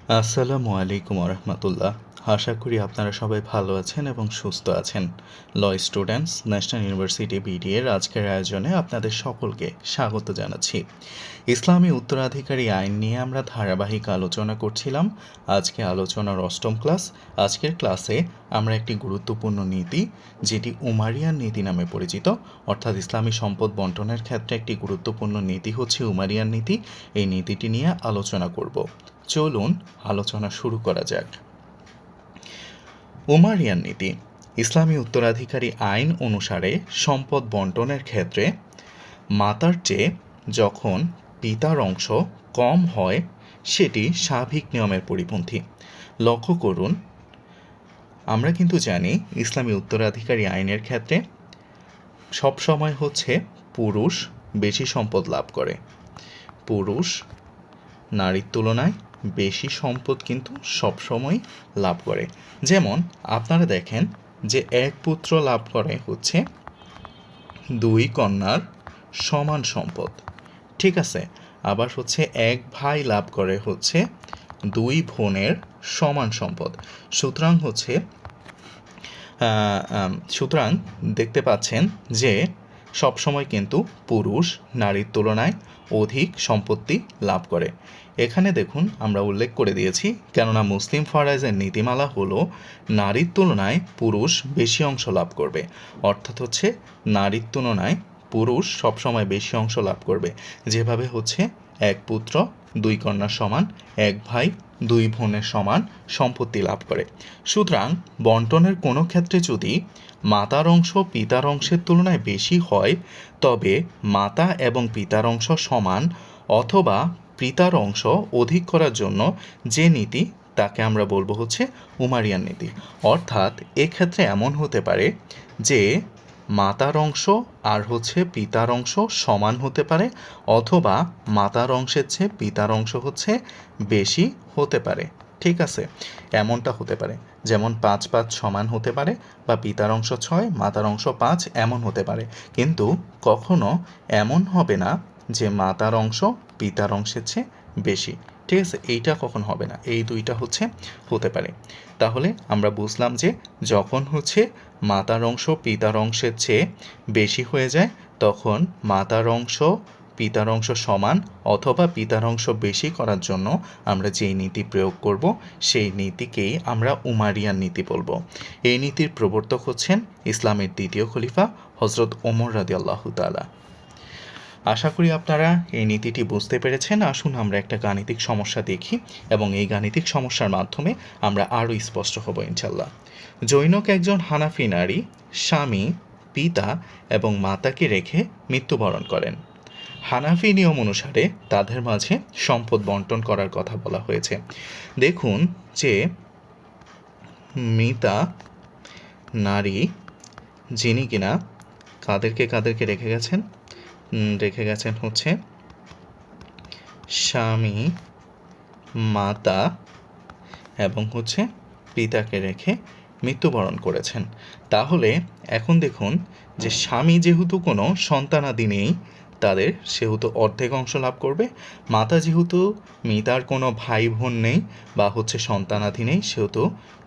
আসসালামু আলাইকুম রহমতুল্লাহ। আশা করি আপনারা সবাই ভালো আছেন এবং সুস্থ আছেন। ল স্টুডেন্টস ন্যাশনাল ইউনিভার্সিটি বিডিএর আজকের আয়োজনে আপনাদের সকলকে স্বাগত জানাচ্ছি। ইসলামী উত্তরাধিকারী আইন নিয়ে আমরা ধারাবাহিক আলোচনা করছিলাম। আজকে আলোচনার অষ্টম ক্লাস। আজকের ক্লাসে আমরা একটি গুরুত্বপূর্ণ নীতি, যেটি উমারিয়ান নীতি নামে পরিচিত, অর্থাৎ ইসলামী সম্পদ বন্টনের ক্ষেত্রে একটি গুরুত্বপূর্ণ নীতি হচ্ছে উমারিয়ান নীতি। এই নীতিটি নিয়ে আলোচনা করব। চলুন আলোচনা শুরু করা যাক। উমারিয়ান নীতি ইসলামী উত্তরাধিকারী আইন অনুসারে সম্পদ বন্টনের ক্ষেত্রে মাতার চেয়ে যখন পিতার অংশ কম হয় সেটি স্বাভাবিক নিয়মের পরিপন্থী। লক্ষ্য করুন, আমরা কিন্তু জানি ইসলামী উত্তরাধিকারী আইনের ক্ষেত্রে সবসময় হচ্ছে পুরুষ বেশি সম্পদ লাভ করে। পুরুষ নারীর তুলনায় বেশি সম্পদ কিন্তু সবসময় লাভ করে। যেমন আপনারা দেখেন যে এক পুত্র লাভ করে হচ্ছে দুই কন্যার সমান সম্পদ, ঠিক আছে। আবার হচ্ছে এক ভাই লাভ করে হচ্ছে দুই বোনের সমান সম্পদ। সুতরাং দেখতে পাচ্ছেন যে সবসময় কিন্তু পুরুষ নারীর তুলনায় অধিক সম্পত্তি লাভ করে। এখানে দেখুন আমরা উল্লেখ করে দিয়েছি, কেননা মুসলিম ফরাইজের নীতিমালা হলো নারীর তুলনায় পুরুষ বেশি অংশ লাভ করবে, অর্থাৎ হচ্ছে নারীর তুলনায় পুরুষ সবসময় বেশি অংশ লাভ করবে। যেভাবে হচ্ছে এক পুত্র দুই কন্যার সমান, এক ভাই দুই বোনের সমান সম্পত্তি লাভ করে। সুতরাং বন্টনের কোনো ক্ষেত্রে যদি মাতার অংশ পিতার অংশের তুলনায় বেশি হয়, তবে মাতা এবং পিতার অংশ সমান অথবা পিতার অংশ অধিক করার জন্য যে নীতি, তাকে আমরা বলবো হচ্ছে উমারিয়ান নীতি। অর্থাৎ এক্ষেত্রে এমন হতে পারে যে মাতার অংশ আর হচ্ছে পিতার অংশ সমান হতে পারে, অথবা মাতার অংশের চেয়ে পিতার অংশ হচ্ছে বেশি হতে পারে, ঠিক আছে। এমনটা হতে পারে, যেমন 5-5 সমান হতে পারে, বা পিতার অংশ 6 মাতার অংশ 5 এমন হতে পারে। কিন্তু কখনো এমন হবে না যে মাতার অংশ পিতার অংশের চেয়ে বেশি, ঠিক আছে। এইটা কখন হবে না, এই দুইটা হচ্ছে হতে পারে। তাহলে আমরা বুঝলাম যে যখন হচ্ছে মাতার অংশ পিতার অংশের চেয়ে বেশি হয়ে যায়, তখন মাতার অংশ পিতার অংশ সমান অথবা পিতার অংশ বেশি করার জন্য আমরা যেই নীতি প্রয়োগ করব, সেই নীতিকেই আমরা উমারিয়ান নীতি বলবো। এই নীতির প্রবর্তক হচ্ছেন ইসলামের দ্বিতীয় খলিফা হজরত ওমর রাদিয়াল্লাহু তাআলা। আশা করি আপনারা এই নীতিটি বুঝতে পেরেছেন। আসুন আমরা একটা গাণিতিক সমস্যা দেখি এবং এই গাণিতিক সমস্যার মাধ্যমে আমরা আরও স্পষ্ট হব ইনশাল্লাহ। জৈনক একজন হানাফি নারী স্বামী, পিতা এবং মাতাকে রেখে মৃত্যুবরণ করেন। হানাফি নিয়ম অনুসারে তাদের মাঝে সম্পদ বন্টন করার কথা বলা হয়েছে। দেখুন যে মৃতা নারী যিনি কিনা কাদেরকে রেখে গেছেন হচ্ছে স্বামী, মাতা এবং হচ্ছে পিতাকে রেখে মৃত্যুবরণ করেছেন। তাহলে এখন দেখুন যে স্বামী যেহেতু কোনো সন্তানাদি নেই তাদের, সেহেতু অর্ধেক অংশ লাভ করবে। মাতা যেহেতু মৃতার কোনো ভাই বোন নেই বা হচ্ছে সন্তানাদি নেই, সেহেতু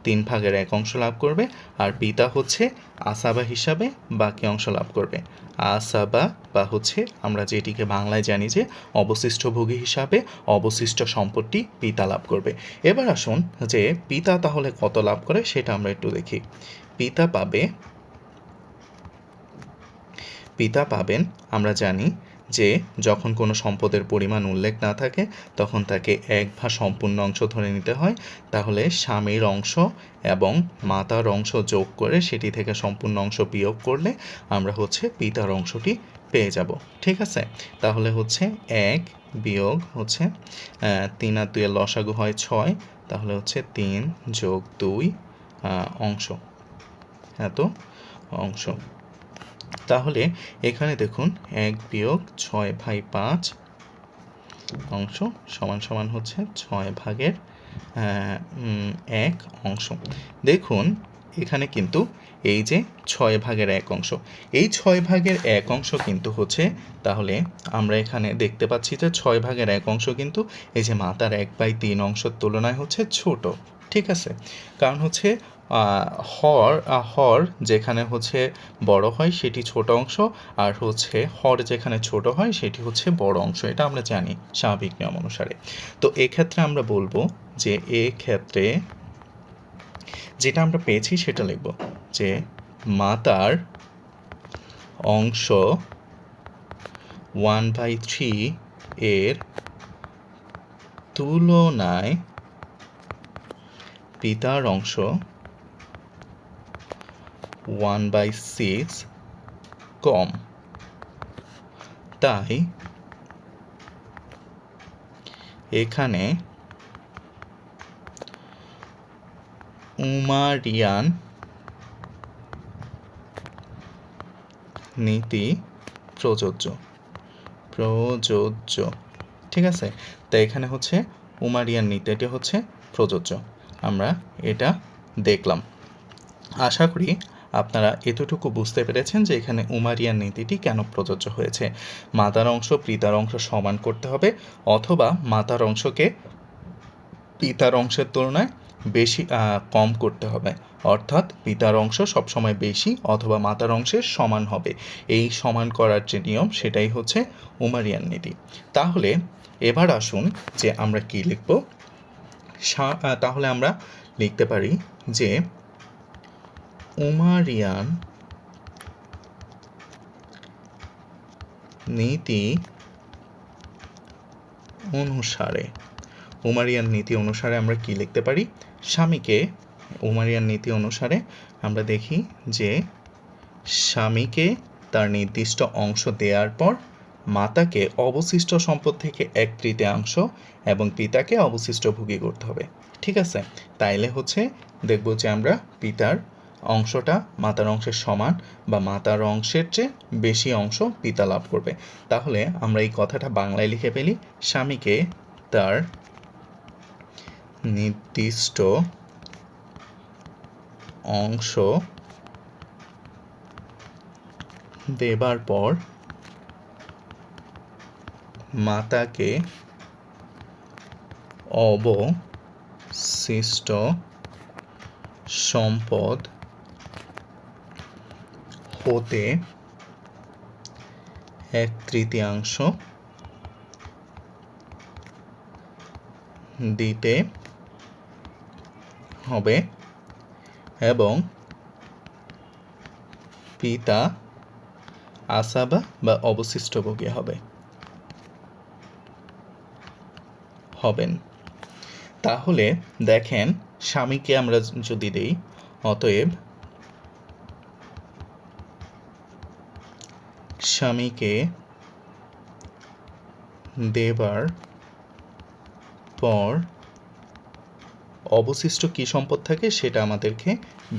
3/1 অংশ লাভ করবে। আর পিতা হচ্ছে আসাবা হিসাবে বাকি অংশ লাভ করবে। আসাবা বা হচ্ছে আমরা যেটিকে বাংলায় জানি যে অবশিষ্ট ভোগী হিসাবে অবশিষ্ট সম্পত্তি পিতা লাভ করবে। এবার আসুন যে পিতা তাহলে কত লাভ করে সেটা আমরা একটু দেখি। পিতা পাবেন, আমরা জানি যে যখন কোনো সম্পদের পরিমাণ উল্লেখ না থাকে তখন তাকে এক ভাগ সম্পূর্ণ অংশ ধরে নিতে হয়। তাহলে স্বামীর অংশ এবং মাতার অংশ যোগ করে সেটি থেকে সম্পূর্ণ অংশ বিয়োগ করলে আমরা হচ্ছে পিতার অংশটি পেয়ে যাব, ঠিক আছে। তাহলে হচ্ছে 1 বিয়োগ হচ্ছে 3 আর 2 এর লসাগু হয় 6, তাহলে হচ্ছে 3 যোগ 2 অংশ, এত অংশ। তাহলে এখানে দেখুন 1 বিয়োগ 6/5 অংশ সমান সমান হচ্ছে 6/1 অংশ। দেখুন এখানে কিন্তু এই যে 6/1 এই 6/1 কিন্তু হচ্ছে, তাহলে আমরা এখানে দেখতে পাচ্ছি যে 6/1 কিন্তু এই যে মাতার 1/3 তুলনায় হচ্ছে ছোট। ঠিক আছে, কারণ হচ্ছে হর যেখানে হচ্ছে বড় হয় সেটি ছোট অংশ, আর হচ্ছে হর যেখানে ছোট হয় সেটি হচ্ছে বড় অংশ। এটা আমরা জানি স্বাভাবিক নিয়ম অনুসারে। তো এক্ষেত্রে আমরা বলবো যে এক্ষেত্রে যেটা আমরা পেয়েছি সেটা লিখব যে মাতার অংশ 1/3 এর তুলনায় পিতার অংশ 1/6 কম, তাই এখানে উমারিয়ান নীতি প্রযোজ্য। ঠিক আছে, তাই এখানে হচ্ছে উমারিয়ান নীতিটি হচ্ছে প্রযোজ্য। আমরা এটা দেখলাম। আশা করি আপনারা এতটুকু বুঝতে পেরেছেন যে এখানে উমারিয়ান নীতিটি কেন প্রযোজ্য হয়েছে। মাতার অংশ পিতার অংশ সমান করতে হবে, অথবা মাতার অংশকে পিতার অংশের তুলনায় বেশি কম করতে হবে, অর্থাৎ পিতার অংশ সবসময় বেশি অথবা মাতার অংশের সমান হবে। এই সমান করার যে নিয়ম সেটাই হচ্ছে উমারিয়ান নীতি। তাহলে এবার আসুন যে আমরা কি লিখব। তাহলে আমরা লিখতে পারি যে উমারিয়ান নীতি অনুসারে আমরা কি লিখতে পারি। স্বামীকে উমারিয়ান নীতি অনুসারে আমরা দেখি যে স্বামীকে তার নির্দিষ্ট অংশ দেওয়ার পর মাতাকে অবশিষ্ট সম্পদ থেকে 1/3 এবং পিতাকে অবশিষ্ট ভোগী করতে হবে। ঠিক আছে, তাইলে হচ্ছে দেখব যে আমরা পিতার অংশটা মাতার অংশের সমান বা মাতার অংশের চেয়ে বেশি অংশ পিতা লাভ করবে। তাহলে আমরা এই কথাটা বাংলায় লিখে ফেলি। স্বামীকে তার নির্দিষ্ট অংশ দেবার পর মাতাকে অবশিষ্ট সম্পদ হতে 1/3 দিতে হবে এবং পিতা আসাবা বা অবশিষ্টভোগী হবেন। তাহলে দেখেন, স্বামীকে আমরা যদি দেই, অতএব স্বামীকে দেবার পর অবশিষ্ট কি সম্পদ থাকে সেটা আমাদেরকে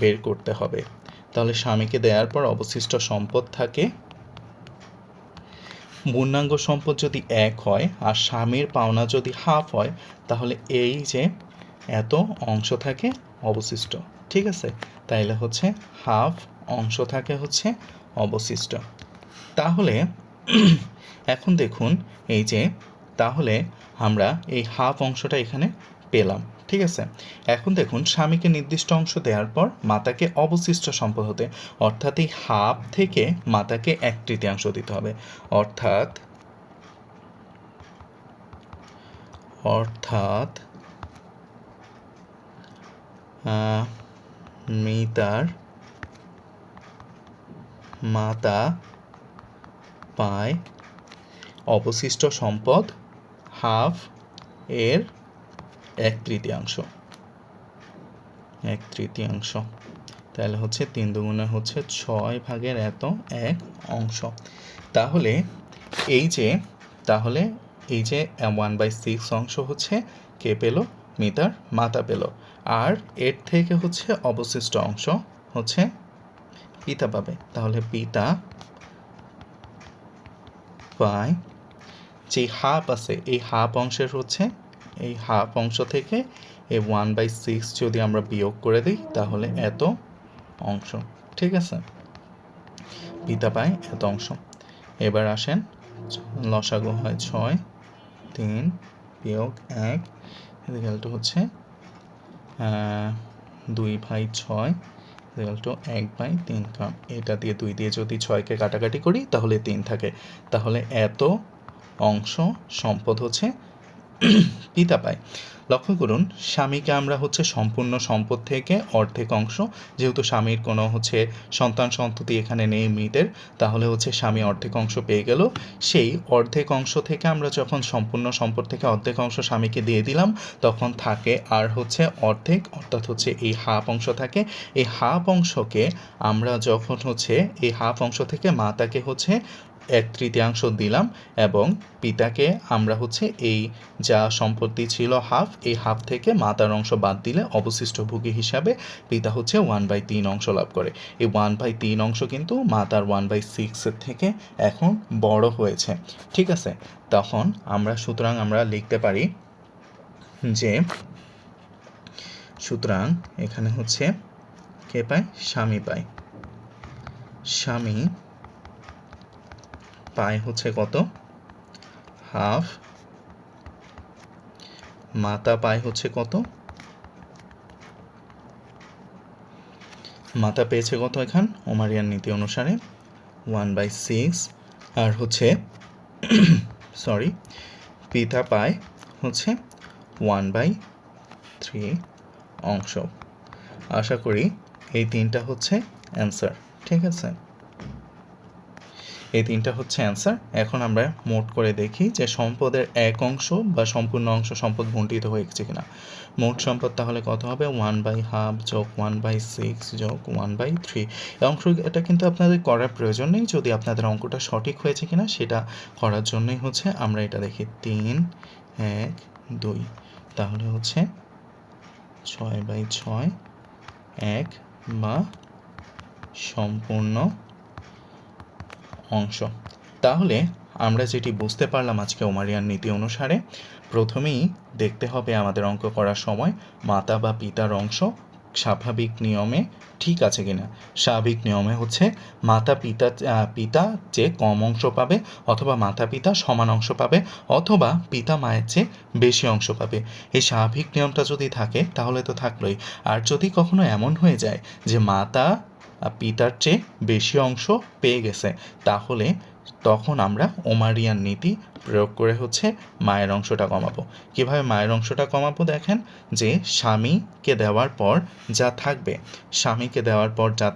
বের করতে হবে। তাহলে স্বামীকে দেওয়ার পর অবশিষ্ট সম্পদ থাকে, পূর্ণাঙ্গ সম্পদ যদি 1 হয় আর স্বামীর পাওনা যদি 1/2 হয়, তাহলে এই যে এত অংশ থাকে অবশিষ্ট। ঠিক আছে, তাইলে হচ্ছে 1/2 অংশ থাকে হচ্ছে অবশিষ্ট। তাহলে এখন দেখুন এই যে, তাহলে আমরা এই 1/2 অংশটা এখানে পেলাম। ঠিক আছে, এখন দেখুন স্বামীকে নির্দিষ্ট অংশ দেওয়ার পর মাতাকে অবশিষ্ট সম্পদ হতে, অর্থাৎ এই 1/2 থেকে মাতাকে 1/3 দিতে হবে, অর্থাৎ মাতা পায় অবশিষ্ট সম্পদ 1/2 এর 1/3। তাহলে হচ্ছে 3 দুগুণে হচ্ছে 6/1 অংশ। তাহলে এই যে 1/6 অংশ হচ্ছে কে পেল, মাতা পেল, আর এর থেকে হচ্ছে অবশিষ্ট অংশ হচ্ছে পিতা পাবে। তাহলে পিতা পায় যে 1/2 আছে, এই 1/2 অংশের হচ্ছে এই 1/2 অংশ থেকে এই 1/6 যদি আমরা বিয়োগ করে দিই, তাহলে এত অংশ। ঠিক আছে, পিতা পায় এত অংশ। এবার আসেন, লসাগু হয় 6, 3 বিয়োগ 1 ইকুয়াল টু হচ্ছে 2/6 ইকুয়াল টু 1/3। কারণ এটা দিয়ে 2 দিয়ে যদি 6কে কাটাকাটি করি তাহলে 3 থাকে। তাহলে এত অংশ সম্পদ হচ্ছে পিতা পায়। লক্ষ্য করুন, স্বামীকে আমরা হচ্ছে সম্পূর্ণ সম্পদ থেকে অর্ধেক অংশ, যেহেতু স্বামীর কোনো হচ্ছে সন্তান সন্ততি এখানে নেই মৃতের, তাহলে হচ্ছে স্বামী অর্ধেক অংশ পেয়ে গেল। সেই অর্ধেক অংশ থেকে আমরা যখন সম্পূর্ণ সম্পদ থেকে অর্ধেক অংশ স্বামীকে দিয়ে দিলাম, তখন থাকে আর হচ্ছে অর্ধেক, অর্থাৎ হচ্ছে এই হাফ অংশ থাকে। এই হাফ অংশকে আমরা যখন হচ্ছে এই হাফ অংশ থেকে মাতাকে হচ্ছে 1/3 দিলাম, এবং পিতাকে আমরা হচ্ছে এই যা সম্পত্তি ছিল হাফ, এই হাফ থেকে মাতার অংশ বাদ দিলে অবশিষ্ট ভোগী হিসাবে পিতা হচ্ছে 1/3 অংশ লাভ করে। এই 1/3 অংশ কিন্তু মাতার 1/6 থেকে এখন বড় হয়েছে। ঠিক আছে, তখন সুতরাং আমরা লিখতে পারি যে, সুতরাং এখানে হচ্ছে কে পায়? স্বামী পায়। স্বামী পায় হচ্ছে কত? হাফ। মাতা পায় হচ্ছে কত? মাতা পেয়েছে কত? এখান ওমারিয়ান নীতি অনুসারে 1/6, আর হচ্ছে সরি, পিতা পায় হচ্ছে 1/3 অংশ। আশা করি এই 3টা হচ্ছে অ্যান্সার। ঠিক আছে, এই 3টা হচ্ছে অ্যান্সার। এখন আমরা মোট করে দেখি যে সম্পদের এক অংশ বা সম্পূর্ণ অংশ সম্পদ বণ্টিত হয়েছে কিনা। মোট সম্পদ তাহলে কত হবে? 1/2 যোগ 1/6 যোগ 1/3। এই অংশ এটা কিন্তু আপনাদের করার প্রয়োজন নেই, যদি আপনাদের অঙ্কটা সঠিক হয়েছে কিনা সেটা করার জন্যই হচ্ছে আমরা এটা দেখি। 3, 1, 2, তাহলে হচ্ছে 6/6 1 বা সম্পূর্ণ অংশ। তাহলে আমরা যেটি বুঝতে পারলাম আজকে ওমারিয়ান নীতি অনুসারে, প্রথমেই দেখতে হবে আমাদের অঙ্ক করার সময় মাতা বা পিতার অংশ স্বাভাবিক নিয়মে ঠিক আছে কিনা। স্বাভাবিক নিয়মে হচ্ছে পিতা চেয়ে কম অংশ পাবে, অথবা মাতা পিতা সমান অংশ পাবে, অথবা পিতা মায়ের চেয়ে বেশি অংশ পাবে। এই স্বাভাবিক নিয়মটা যদি থাকে তাহলে তো থাকলোই। আর যদি কখনো এমন হয়ে যায় যে মাতা পিতার চেয়ে বেশি অংশ পেয়ে গেছে, তাহলে তখন আমরা ওমারিয়ান নীতি প্রয়োগ করে হচ্ছে মায়ের অংশটা কমাবো। কীভাবে মায়ের অংশটা কমাবো? দেখেন, যে স্বামীকে দেওয়ার পর যা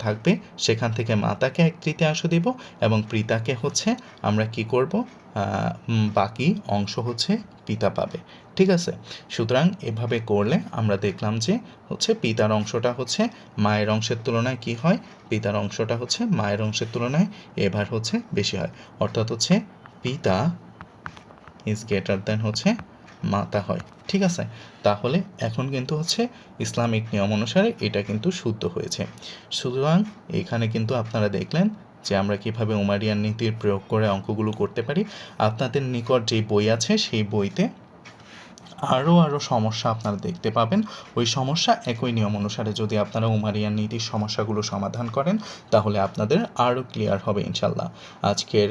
থাকবে সেখান থেকে মাতাকে 1/3 দিব, এবং পিতাকে হচ্ছে আমরা কি করব? বাকি অংশ হচ্ছে পিতা পাবে। ঠিক আছে, সুতরাং এভাবে করলে আমরা দেখলাম যে হচ্ছে পিতার অংশটা হচ্ছে মায়ের অংশের তুলনায় কি হয়? পিতার অংশটা হচ্ছে মায়ের অংশের তুলনায় এবার হচ্ছে বেশি হয়, অর্থাৎ হচ্ছে পিতা ইজ গ্রেটার দেন হচ্ছে মাতা হয়। ঠিক আছে, তাহলে এখন কিন্তু হচ্ছে ইসলামিক নিয়ম অনুসারে এটা কিন্তু শুদ্ধ হয়েছে। সুতরাং এখানে কিন্তু আপনারা দেখলেন যে আমরা কিভাবে ওমারিয়ান নীতির প্রয়োগ করে অঙ্কগুলো করতে পারি। আপনাদের নিকট যে বই আছে সেই বইতে আরও সমস্যা আপনারা দেখতে পাবেন। ওই সমস্যা একই নিয়ম অনুসারে যদি আপনারা ওমারিয়ান নীতির সমস্যাগুলো সমাধান করেন, তাহলে আপনাদের আরও ক্লিয়ার হবে ইনশাল্লাহ। আজকের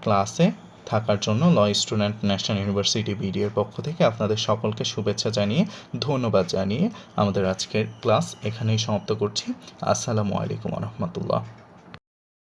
ক্লাসে থাকার জন্য ল স্টুডেন্ট ন্যাশনাল ইউনিভার্সিটি বিডিএর পক্ষ থেকে আপনাদের সকলকে শুভেচ্ছা জানিয়ে, ধন্যবাদ জানিয়ে আমাদের আজকের ক্লাস এখানেই সমাপ্ত করছি। আসসালামু আলাইকুম রহমতুল্লাহ।